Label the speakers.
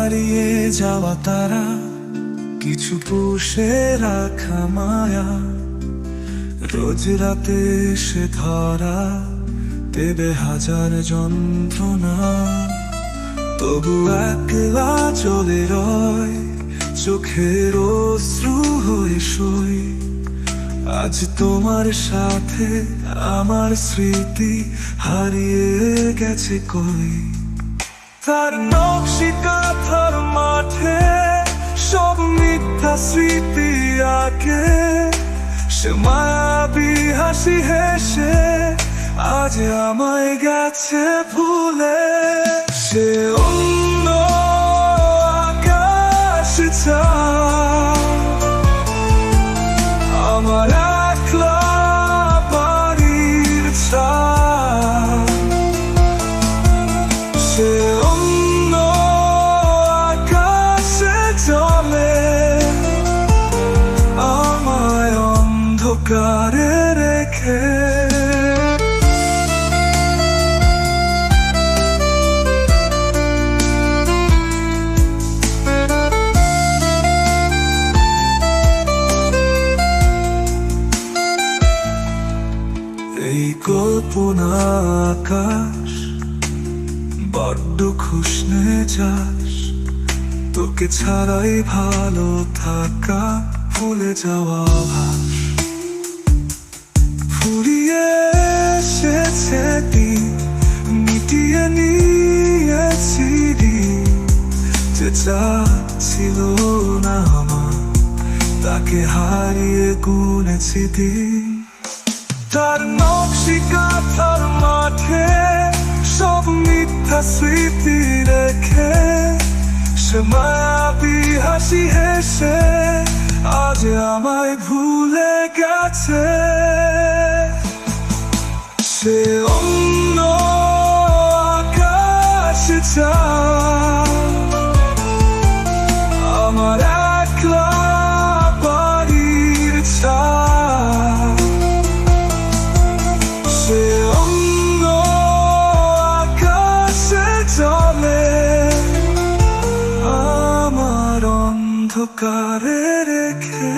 Speaker 1: হারিয়ে যাওয়া তারা, কিছু পুষে রাখা মায়া, রোজ রাতে সে ধরা দেবে হাজার যন্ত্রণা। তবু একলা চলে রয়, চোখের অশ্রু হয়ে সই। আজ তোমার সাথে আমার স্মৃতি হারিয়ে গেছে কই। তার নকশি কাঁথার মাঠে সব মিথ্যা স্মৃতি আঁকে, সে মায়াবী হাসি হেসে আজ আমায় গেছে ভুলে। সে অন্য আকাশ চায়, আমার একলা বাড়ির ছাদ। সে অন্য আকাশে চলে, আমায় অন্ধকারে রেখে। এই কল্পনা আকাশ বড্ড খুশনে যাস, তোকে ছাড়াই ভালো থাকা ভুলে যাওয়া ভাস। ফুরিয়ে এসেছে দিন, মিটিয়ে নিয়েছি দিন। যে যা ছিল না আমার, তাকে হারিয়ে গুনেছি দিন। তার নকশি কাঁথার মাঠে সব মিথ্যা স্মৃতি রেখে, সে মায়াবী হাসি হেসে আজ আমায় ভুলে গেছে। সে অন্য আকাশ চায়, আমার একলা বাড়ির ছাদ। সে অন্য আকাশে চলে, আমার অন্ধকারে রেখে।